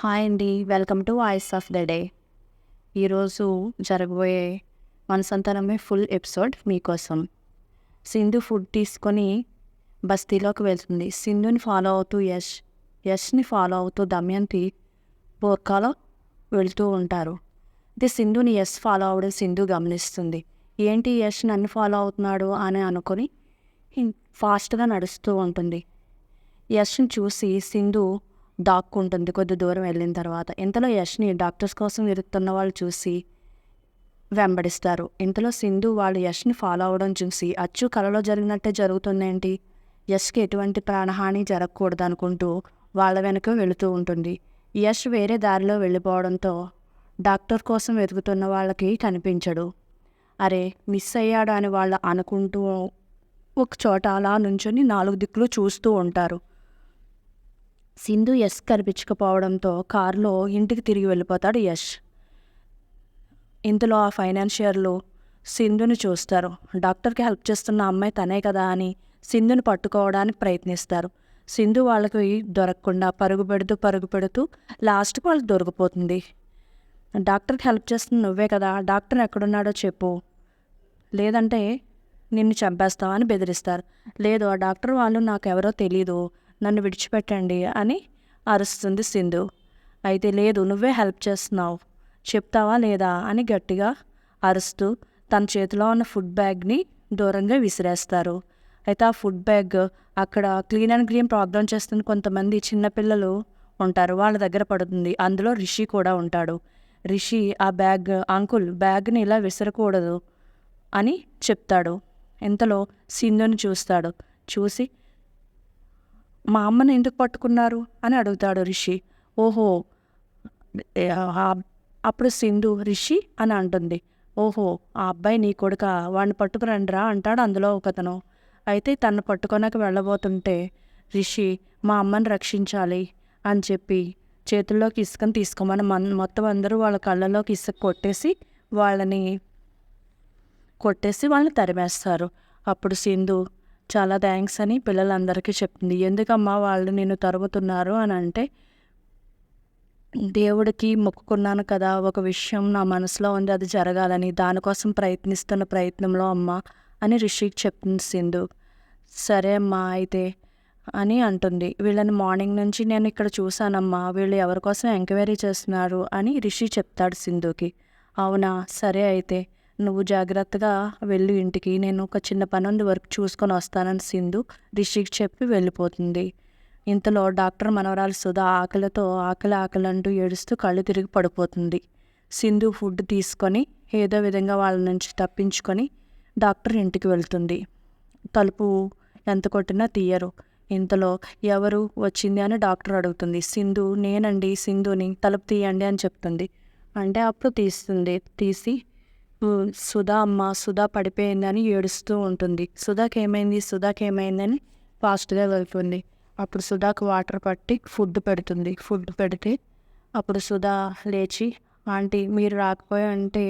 Hi అండి. Welcome to voice of the day. ఈరోజు జరగబోయే మనసంతానమే ఫుల్ ఎపిసోడ్ మీకోసం. సింధు ఫుడ్ తీసుకొని బస్తీలోకి వెళ్తుంది. సింధుని ఫాలో అవుతూ యష్ని ఫాలో అవుతూ దమయంతి బోర్కాలో వెళ్తూ ఉంటారు. ఇది సింధుని యష్ ఫాలో అవ్వడం సింధు గమనిస్తుంది. ఏంటి యష్ నన్ను ఫాలో అవుతున్నాడు అని అనుకొని ఫాస్ట్గా నడుస్తూ ఉంటుంది. యష్ని చూసి సింధు దాక్కుంటుంది కొద్ది దూరం వెళ్ళిన తర్వాత. ఇంతలో యష్ని డాక్టర్స్ కోసం వెతుకుతున్న వాళ్ళు చూసి వెంబడిస్తారు. ఇంతలో సింధు వాళ్ళు యష్ని ఫాలో అవ్వడం చూసి అచ్చు కలలో జరిగినట్టే జరుగుతుందేంటి, యష్కి ఎటువంటి ప్రాణహాని జరగకూడదు అనుకుంటూ వాళ్ళ వెనక వెళుతూ ఉంటుంది. యష్ వేరే దారిలో వెళ్ళిపోవడంతో డాక్టర్ కోసం వెతుకుతున్న వాళ్ళకి కనిపించడు. అరే మిస్ అయ్యాడు అని వాళ్ళు అనుకుంటూ ఒక చోట అలా నుంచొని 4 దిక్కులు చూస్తూ ఉంటారు. సింధు యష్ కనిపించకపోవడంతో కారులో ఇంటికి తిరిగి వెళ్ళిపోతాడు యష్. ఇంతలో ఆ ఫైనాన్షియర్లు సింధుని చూస్తారు. డాక్టర్కి హెల్ప్ చేస్తున్న అమ్మాయి తనే కదా అని సింధుని పట్టుకోవడానికి ప్రయత్నిస్తారు. సింధు వాళ్ళకి దొరకకుండా పరుగు పెడుతూ లాస్ట్కి వాళ్ళకి దొరికిపోతుంది. డాక్టర్కి హెల్ప్ చేస్తున్న నువ్వే కదా, డాక్టర్ ఎక్కడున్నాడో చెప్పు, లేదంటే నిన్ను చంపేస్తామని బెదిరిస్తారు. లేదు, ఆ డాక్టర్ వాళ్ళు నాకెవరో తెలీదు, నన్ను విడిచిపెట్టండి అని అరుస్తుంది సింధు. అయితే లేదు, నువ్వే హెల్ప్ చేస్తున్నావు, చెప్తావా లేదా అని గట్టిగా అరుస్తూ తన చేతిలో ఉన్న ఫుడ్ బ్యాగ్ని దూరంగా విసిరేస్తారు. అయితే ఆ ఫుడ్ బ్యాగ్ అక్కడ క్లీన్ అండ్ గ్రీన్ ప్రోగ్రామ్ చేస్తున్న కొంతమంది చిన్నపిల్లలు ఉంటారు, వాళ్ళ దగ్గర పడుతుంది. అందులో రిషి కూడా ఉంటాడు. రిషి ఆ అంకుల్ బ్యాగ్ని ఇలా విసరకూడదు అని చెప్తాడు. ఇంతలో సింధుని చూస్తాడు. చూసి మా అమ్మని ఎందుకు పట్టుకున్నారు అని అడుగుతాడు రిషి. ఓహో, అప్పుడు సింధు రిషి అని అంటుంది. ఓహో, ఆ అబ్బాయి నీ కొడుక, వాడిని పట్టుకురండిరా అంటాడు అందులో ఒకతను. అయితే తను పట్టుకోనక వెళ్ళబోతుంటే రిషి మా అమ్మని రక్షించాలి అని చెప్పి చేతుల్లోకి ఇసుకని తీసుకోమని మొత్తం అందరూ వాళ్ళ కళ్ళలోకి ఇసుక కొట్టేసి వాళ్ళని తరిమేస్తారు. అప్పుడు సింధు చాలా థ్యాంక్స్ అని పిల్లలందరికీ చెప్తుంది. ఎందుకమ్మా వాళ్ళు నిన్ను తరుముతున్నారు అని అంటే, దేవుడికి మొక్కుకున్నాను కదా, ఒక విషయం నా మనసులో ఉంది, అది జరగాలని, దానికోసం ప్రయత్నిస్తున్న ప్రయత్నంలో అమ్మ అని రిషికి చెప్తుంది సింధు. సరే అమ్మా అయితే అని అంటుంది. వీళ్ళని మార్నింగ్ నుంచి నేను ఇక్కడ చూశానమ్మా, వీళ్ళు ఎవరి కోసం ఎంక్వైరీ చేస్తున్నారు అని రిషి చెప్తాడు సింధుకి. అవునా, సరే అయితే నువ్వు జాగ్రత్తగా వెళ్ళు ఇంటికి, నేను ఒక చిన్న పని ఉంది, వర్క్ చూసుకొని వస్తానని సింధు రిషికి చెప్పి వెళ్ళిపోతుంది. ఇంతలో డాక్టర్ మనవరాలు సుధా ఆకలి అంటూ ఏడుస్తూ కళ్ళు తిరిగి పడిపోతుంది. సింధు ఫుడ్ తీసుకొని ఏదో విధంగా వాళ్ళ నుంచి తప్పించుకొని డాక్టర్ ఇంటికి వెళ్తుంది. తలుపు ఎంత కొట్టినా తీయరు. ఇంతలో ఎవరు వచ్చింది అని డాక్టర్ అడుగుతుంది. సింధు నేనండి సింధుని, తలుపు తీయండి అని చెప్తుంది. అంటే అప్పుడు తీసి సుధా పడిపోయిందని ఏడుస్తూ ఉంటుంది. సుధాకి ఏమైందని ఫాస్ట్గా వెళ్తుంది. అప్పుడు సుధాకు వాటర్ పట్టి ఫుడ్ పెడితే అప్పుడు సుధా లేచి, ఆంటీ మీరు రాకపోయి అంటే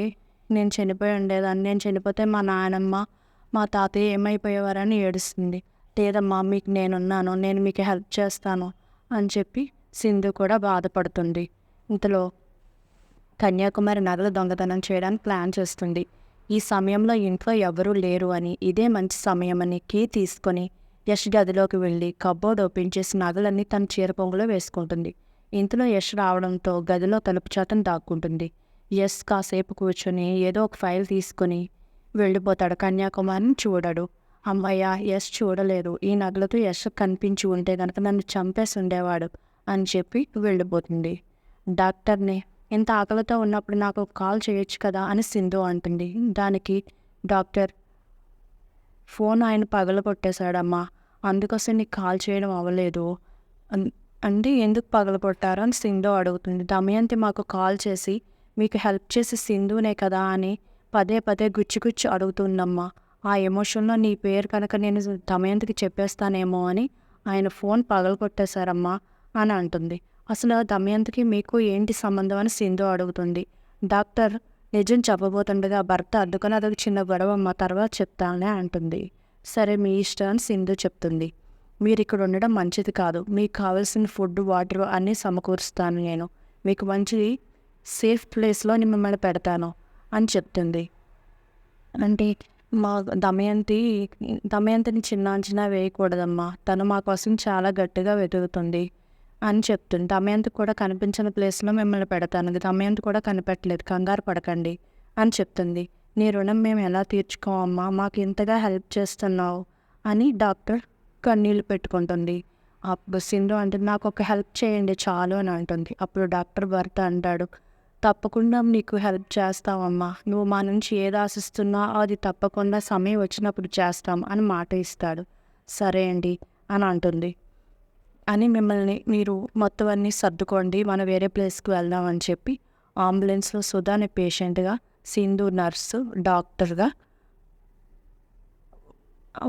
నేను చనిపోయి ఉండేదాన్ని, నేను చనిపోతే మా నాయనమ్మ మా తాతయ్య ఏమైపోయేవారని ఏడుస్తుంది. లేదమ్మా, మీకు నేనున్నాను, నేను మీకు హెల్ప్ చేస్తాను అని చెప్పి సింధు కూడా బాధపడుతుంది. ఇంతలో కన్యాకుమారి నగలు దొంగతనం చేయడానికి ప్లాన్ చేస్తుంది. ఈ సమయంలో ఇంట్లో ఎవరూ లేరు అని, ఇదే మంచి సమయమని కీ తీసుకొని యష్ గదిలోకి వెళ్ళి కబోర్డ్ ఓపెన్ చేసి నగలన్నీ తన చీర పొంగులో వేసుకుంటుంది. ఇంతలో యష్ రావడంతో గదిలో తలుపు చాటును దాక్కుంటుంది. యష్ కాసేపు కూర్చొని ఏదో ఒక ఫైల్ తీసుకొని వెళ్ళిపోతాడు. కన్యాకుమారిని చూడడు. అమ్మయ్య, యష్ చూడలేదు, ఈ నగలతో యష్ కనిపించి ఉంటే కనుక నన్ను చంపేసి ఉండేవాడు అని చెప్పి వెళ్ళిపోతుంది. డాక్టర్ని ఇంత ఆకలితో ఉన్నప్పుడు నాకు కాల్ చేయొచ్చు కదా అని సింధు అంటుంది. దానికి డాక్టర్ ఫోన్ ఆయన పగలగొట్టేశాడమ్మా, అందుకోసం నీకు కాల్ చేయడం అవ్వలేదు అంటే ఎందుకు పగలగొట్టారు అని సింధు అడుగుతుంది. దమయంతి మాకు కాల్ చేసి మీకు హెల్ప్ చేసి సింధునే కదా అని పదే గుచ్చి అడుగుతుందమ్మా. ఆ ఎమోషన్లో నీ పేరు కనుక నేను దమయంతికి చెప్పేస్తానేమో అని ఆయన ఫోన్ పగలగొట్టేశారమ్మా అని అంటుంది. అసలు దమయంతికి మీకు ఏంటి సంబంధం అని సింధు అడుగుతుంది. డాక్టర్ నిజం చెప్పబోతుండగా భర్త అడ్డుకొని అదొక చిన్న గొడవమ్మ, తర్వాత చెప్తానే అంటుంది. సరే మీ ఇష్టం అని సింధు చెప్తుంది. మీరు ఇక్కడ ఉండడం మంచిది కాదు, మీకు కావాల్సిన ఫుడ్ వాటర్ అన్నీ సమకూరుస్తాను నేను, మీకు మంచి సేఫ్ ప్లేస్లో మిమ్మల్ని పెడతాను అని చెప్తుంది. అంటే మా దమయంతిని చిన్న అంచనా వేయకూడదమ్మా, తను మా కోసం చాలా గట్టిగా వెతుకుతుంది అని చెప్తుంది. దమయంతి కూడా కనిపించిన ప్లేస్లో మిమ్మల్ని పెడతాను, దమయంతి కూడా కనిపెట్టలేదు, కంగారు పడకండి అని చెప్తుంది. నీ రుణం మేము ఎలా తీర్చుకోమమ్మా, మాకు ఇంతగా హెల్ప్ చేస్తున్నావు అని డాక్టర్ కన్నీళ్ళు పెట్టుకుంటుంది. అప్పుడు సింధు అంటుంది, నాకు ఒక హెల్ప్ చేయండి చాలు అని అంటుంది. అప్పుడు డాక్టర్ భర్త అంటాడు, తప్పకుండా నీకు హెల్ప్ చేస్తామమ్మా, నువ్వు మా నుంచి ఏది ఆశిస్తున్నావో అది తప్పకుండా సమయం వచ్చినప్పుడు చేస్తాం అని మాట ఇస్తాడు. సరే అండి అని అంటుంది. అని మిమ్మల్ని మీరు మొత్తం అన్నీ సర్దుకోండి, మనం వేరే ప్లేస్కి వెళ్దాం అని చెప్పి అంబులెన్స్లో సుధాని పేషెంట్గా, సింధు నర్సు డాక్టర్గా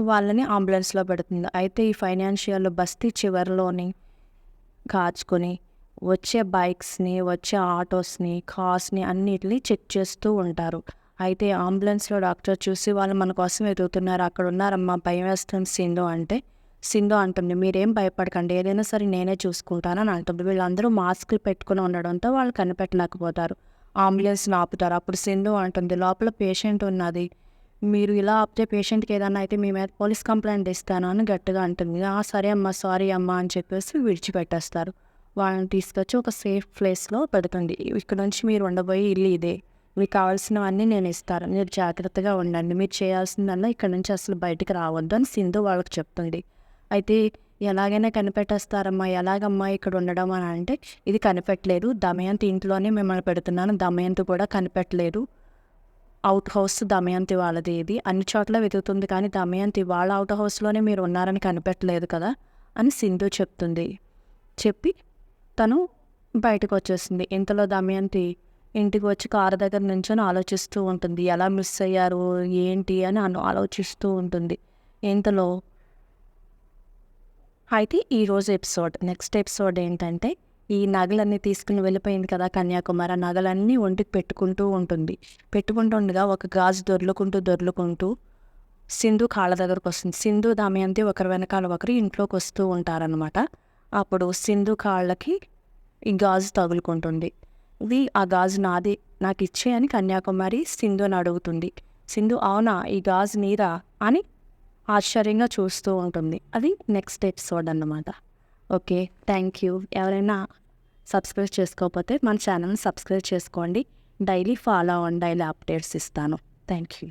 వాళ్ళని అంబులెన్స్లో పెడుతుంది. అయితే ఈ ఫైనాన్షియల్ బస్తీ చివరిలోని కాచుకొని వచ్చే బైక్స్ని, వచ్చే ఆటోస్ని, కార్స్ని అన్నిటిని చెక్ చేస్తూ ఉంటారు. అయితే అంబులెన్స్లో డాక్టర్ చూసి వాళ్ళు మన కోసం వెతుకుతున్నారు, అక్కడ ఉన్నారమ్మా, భయం వేస్తుంది సింధు అంటే, సింధు అంటుంది, మీరేం భయపడకండి, ఏదైనా సరే నేనే చూసుకుంటానని అంటుంది. వీళ్ళందరూ మాస్కులు పెట్టుకుని ఉండడంతో వాళ్ళు కనిపెట్టలేకపోతారు. అంబులెన్స్ని ఆపుతారు. అప్పుడు సింధు అంటుంది, లోపల పేషెంట్ ఉన్నది, మీరు ఇలా ఆపితే పేషెంట్కి ఏదన్నా అయితే మీ మీద పోలీస్ కంప్లైంట్ ఇస్తాను అని గట్టిగా అంటుంది. సరే అమ్మా, సారీ అమ్మా అని చెప్పేసి విడిచిపెట్టేస్తారు. వాళ్ళని తీసుకొచ్చి ఒక సేఫ్ ప్లేస్లో పెడుతుంది. ఇక్కడ నుంచి మీరు ఉండబోయే ఇల్లు ఇదే, మీకు కావాల్సినవన్నీ నేను ఇస్తాను, మీరు జాగ్రత్తగా ఉండండి, మీరు చేయాల్సిందల్లా ఇక్కడ నుంచి అసలు బయటికి రావద్దు అని సింధు వాళ్ళకి చెప్తుంది. అయితే ఎలాగైనా కనిపెట్టేస్తారమ్మా, ఎలాగమ్మా ఇక్కడ ఉండడం అని అంటే, ఇది కనిపెట్టలేదు, దమయంతి ఇంట్లోనే మిమ్మల్ని పెడుతున్నాను, దమయంతి కూడా కనిపెట్టలేదు, అవుట్ హౌస్ దమయంతి వాళ్ళది, ఇది అన్ని చోట్ల వెతుకుతుంది కానీ దమయంతి వాళ్ళ అవుట్ హౌస్లోనే మీరు ఉన్నారని కనిపెట్టలేదు కదా అని సింధు చెప్తుంది. చెప్పి తను బయటకు వచ్చేస్తుంది. ఇంతలో దమయంతి ఇంటికి వచ్చి కారు దగ్గర నుంచొని ఆలోచిస్తూ ఉంటుంది, ఎలా మిస్ అయ్యారు ఏంటి అని ఆలోచిస్తూ ఉంటుంది. ఇంతలో అయితే ఈరోజు ఎపిసోడ్, నెక్స్ట్ ఎపిసోడ్ ఏంటంటే, ఈ నగలన్నీ తీసుకుని వెళ్ళిపోయింది కదా కన్యాకుమారి, ఆ నగలన్నీ ఒంటికి పెట్టుకుంటుండగా ఒక గాజు దొర్లుకుంటూ సింధు కాళ్ళ దగ్గరకు వస్తుంది. సింధు దమయంతి ఒకరి వెనకాల ఒకరు ఇంట్లోకి వస్తూ ఉంటారనమాట. అప్పుడు సింధు కాళ్ళకి ఈ గాజు తగులుకుంటుంది. ఇది ఆ గాజు నాది, నాకు ఇచ్చే అని కన్యాకుమారి సింధుని అడుగుతుంది. సింధు అవునా, ఈ గాజు నీరా అని ఆశ్చర్యంగా చూస్తూ ఉంటుంది. అది నెక్స్ట్ ఎపిసోడ్ అన్నమాట. Okay, thank you. ఎవరైనా సబ్స్క్రైబ్ చేసుకోకపోతే మన ఛానల్ని సబ్స్క్రైబ్ చేసుకోండి. డైలీ ఫాలో అవ్వండి, డైలీ అప్డేట్స్ ఇస్తాను. Thank you.